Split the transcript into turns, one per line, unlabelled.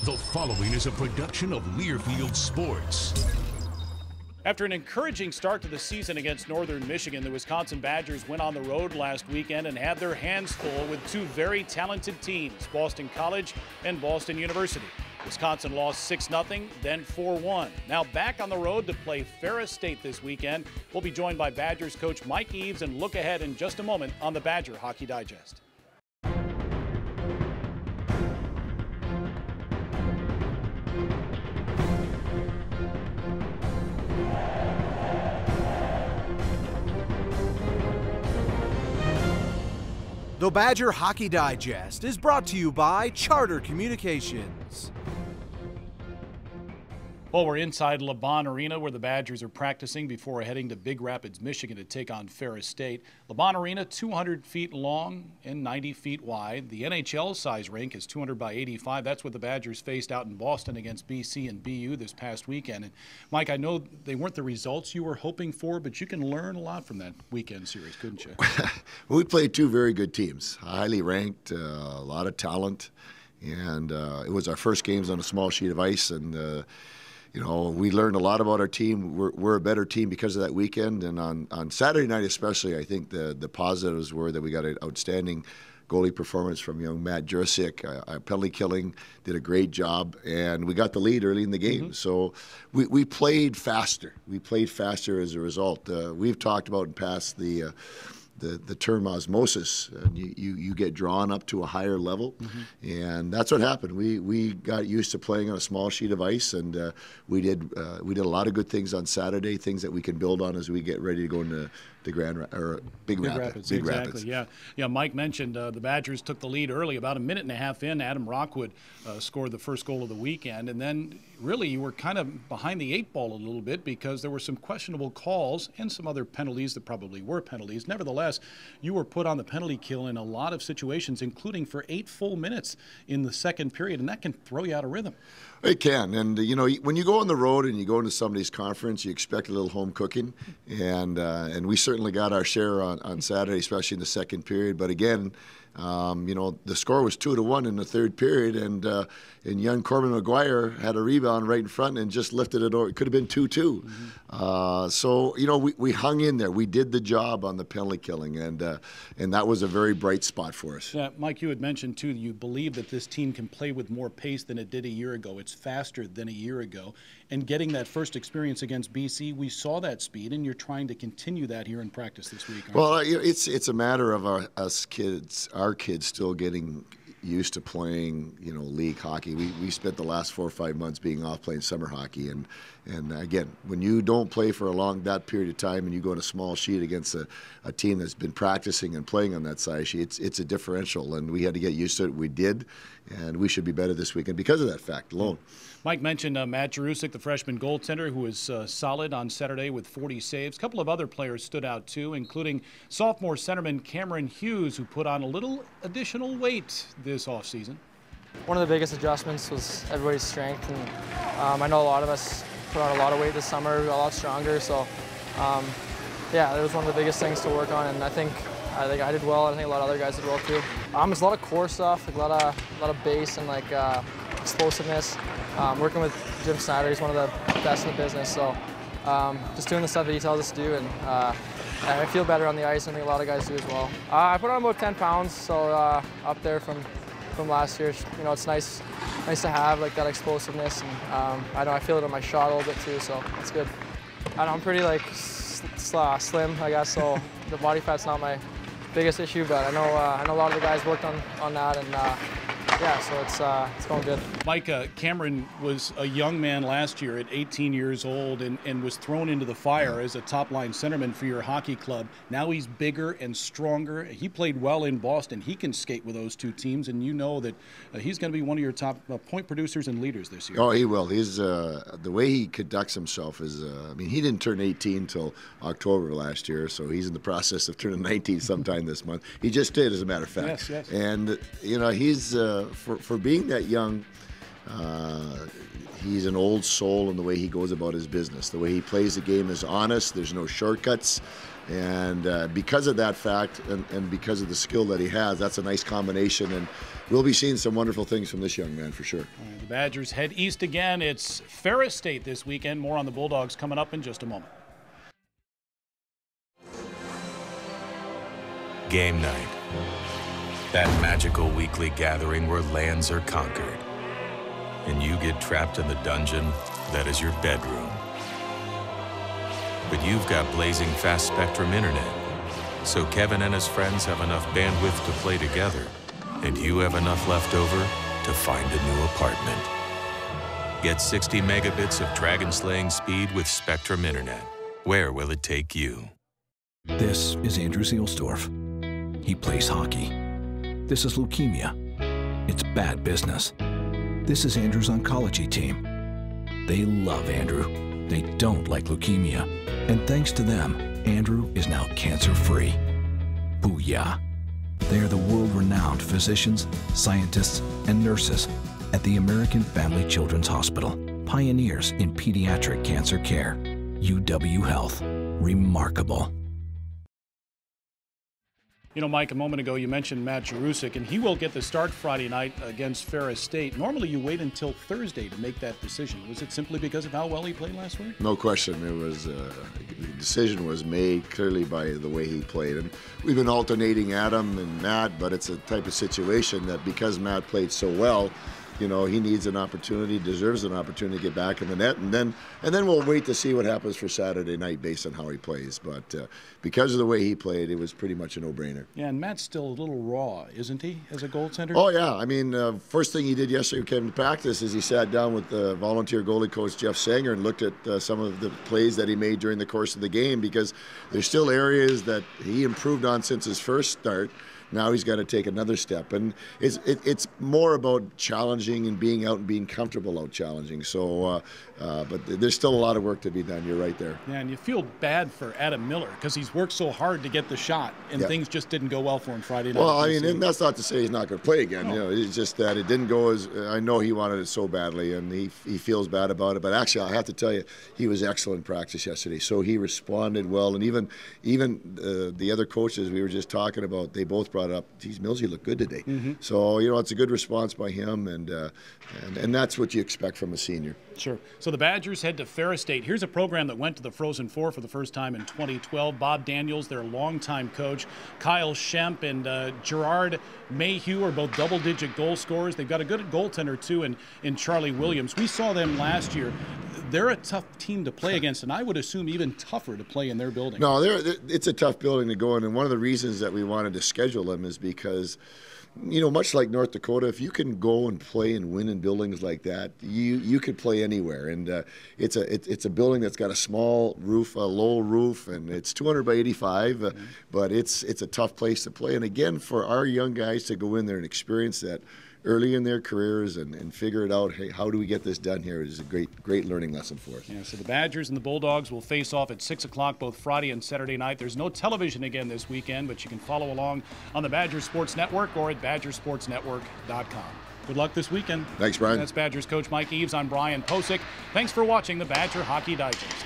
The following is a production of Learfield Sports.
After an encouraging start to the season against Northern Michigan, the Wisconsin Badgers went on the road last weekend and had their hands full with two very talented teams, Boston College and Boston University. Wisconsin lost 6-0, then 4-1. Now back on the road to play Ferris State this weekend. We'll be joined by Badgers coach Mike Eaves and look ahead in just a moment on the Badger Hockey Digest.
The Badger Hockey Digest is brought to you by Charter Communications.
Well, we're inside LeBon Arena where the Badgers are practicing before heading to Big Rapids, Michigan to take on Ferris State. LeBon Arena, 200 feet long and 90 feet wide. The NHL size rink is 200 by 85. That's what the Badgers faced out in Boston against BC and BU this past weekend. And Mike, I know they weren't the results you were hoping for, but you can learn a lot from that weekend series, couldn't you?
We played two very good teams, highly ranked, a lot of talent. And it was our first games on a small sheet of ice. And you know, we learned a lot about our team. We're a better team because of that weekend. And on Saturday night especially, I think the positives were that we got an outstanding goalie performance from young Matt Jurusik. Our penalty killing did a great job, and we got the lead early in the game. Mm-hmm. So we played faster. We played faster as a result. We've talked about in past the term osmosis, and you get drawn up to a higher level, mm-hmm. and that's what happened. We got used to playing on a small sheet of ice, and we did a lot of good things on Saturday, things that we can build on as we get ready to go into the Big Rapids.
Exactly. Yeah. Mike mentioned the Badgers took the lead early, about a minute and a half in. Adam Rockwood scored the first goal of the weekend, and then really you were kind of behind the eight ball a little bit because there were some questionable calls and some other penalties that probably were penalties. Nevertheless, you were put on the penalty kill in a lot of situations, including for 8 full minutes in the second period, and that can throw you out of rhythm.
It can, and you know, when you go on the road and you go into somebody's conference, you expect a little home cooking, and we certainly got our share on Saturday, especially in the second period. But again, you know, the score was 2-1 in the third period, and young Corbin McGuire had a rebound right in front and just lifted it over. It could have been 2-2. Mm-hmm. So you know, we hung in there. We did the job on the penalty killing, and that was a very bright spot for us.
Yeah, Mike, you had mentioned too, you believe that this team can play with more pace than it did a year ago. It's faster than a year ago, and getting that first experience against BC, we saw that speed, and you're trying to continue that here in practice this week.
Well, it's a matter of our kids still getting used to playing, you know, league hockey. We spent the last 4 or 5 months being off playing summer hockey, and again, when you don't play for that period of time and you go on a small sheet against a team that's been practicing and playing on that size sheet, it's a differential, and we had to get used to it. We did, and we should be better this weekend because of that fact alone.
Mike mentioned Matt Jurusik, the freshman goaltender, who was solid on Saturday with 40 saves. A couple of other players stood out, too, including sophomore centerman Cameron Hughes, who put on a little additional weight this offseason.
One of the biggest adjustments was everybody's strength, and I know a lot of us put on a lot of weight this summer. We got a lot stronger, so yeah, it was one of the biggest things to work on, and I think I did well. I think a lot of other guys did well, too. There's a lot of core stuff, like a lot of base and like explosiveness. Working with Jim Snyder, he's one of the best in the business, so just doing the stuff that he tells us to do, and I feel better on the ice, and I think a lot of guys do as well. I put on about 10 pounds, so up there from last year. You know, it's nice to have like that explosiveness, and I know I feel it on my shot a little bit too, so that's good. I'm pretty like slim, I guess, so the body fat's not my biggest issue, but I know a lot of the guys worked on that, and yeah, so it's going good.
Mike, Cameron was a young man last year at 18 years old and was thrown into the fire as a top-line centerman for your hockey club. Now he's bigger and stronger. He played well in Boston. He can skate with those two teams, and you know that he's going to be one of your top point producers and leaders this year.
Oh, he will. He's the way he conducts himself is, I mean, he didn't turn 18 until October last year, so he's in the process of turning 19 sometime this month. He just did, as a matter of fact.
Yes.
And, you know, he's, for being that young, he's an old soul in the way he goes about his business. The way he plays the game is honest. There's no shortcuts. And because of that fact and because of the skill that he has, that's a nice combination. And we'll be seeing some wonderful things from this young man for sure.
The Badgers head east again. It's Ferris State this weekend. More on the Bulldogs coming up in just a moment.
Game night. That magical weekly gathering where lands are conquered. And you get trapped in the dungeon that is your bedroom. But you've got blazing fast Spectrum internet. So Kevin and his friends have enough bandwidth to play together. And you have enough left over to find a new apartment. Get 60 megabits of dragon-slaying speed with Spectrum internet. Where will it take you?
This is Andrew Seelsdorf. He plays hockey. This is leukemia. It's bad business. This is Andrew's oncology team. They love Andrew. They don't like leukemia. And thanks to them, Andrew is now cancer-free. Booyah. They are the world-renowned physicians, scientists, and nurses at the American Family Children's Hospital, pioneers in pediatric cancer care. UW Health. Remarkable.
You know, Mike, a moment ago you mentioned Matt Jurusik, and he will get the start Friday night against Ferris State. Normally you wait until Thursday to make that decision. Was it simply because of how well he played last week?
No question. It was the decision was made clearly by the way he played. And we've been alternating Adam and Matt, but it's a type of situation that because Matt played so well, you know, he needs an opportunity, deserves an opportunity to get back in the net, and then we'll wait to see what happens for Saturday night based on how he plays. But because of the way he played, it was pretty much a no-brainer.
Yeah, and Matt's still a little raw, isn't he, as a goaltender?
Oh yeah, I mean, first thing he did yesterday when he came to practice is he sat down with the volunteer goalie coach Jeff Sanger and looked at some of the plays that he made during the course of the game, because there's still areas that he improved on since his first start. Now he's got to take another step, and it's more about challenging and being out and being comfortable out challenging. So, but there's still a lot of work to be done. You're right there.
Yeah, and you feel bad for Adam Miller because he's worked so hard to get the shot, and things just didn't go well for him Friday night.
Well, I mean, and that's not to say he's not going to play again. No. You know, it's just that it didn't go as I know he wanted it so badly, and he feels bad about it. But actually, I have to tell you, he was excellent in practice yesterday. So he responded well, and even the other coaches we were just talking about, they both brought up, geez, Mills, you look good today. Mm-hmm. So, you know, it's a good response by him, and that's what you expect from a senior.
Sure. So the Badgers head to Ferris State. Here's a program that went to the Frozen Four for the first time in 2012. Bob Daniels, their longtime coach, Kyle Schemp and Gerard Mayhew are both double-digit goal scorers. They've got a good goaltender, too, in Charlie Williams. We saw them last year. They're a tough team to play against, and I would assume even tougher to play in their building.
No, it's a tough building to go in, and one of the reasons that we wanted to schedule them is because, you know, much like North Dakota, if you can go and play and win in buildings like that, you could play anywhere. And it's a building that's got a small roof, a low roof, and it's 200 by 85. But it's a tough place to play. And again, for our young guys to go in there and experience that early in their careers and figure it out, hey, how do we get this done here, is a great learning lesson for us.
Yeah, so the Badgers and the Bulldogs will face off at 6 o'clock both Friday and Saturday night. There's no television again this weekend, but you can follow along on the Badgers Sports Network or at badgersportsnetwork.com. Good luck this weekend.
Thanks, Brian.
That's Badgers coach Mike Eaves. I'm Brian Posick. Thanks for watching the Badger Hockey Digest.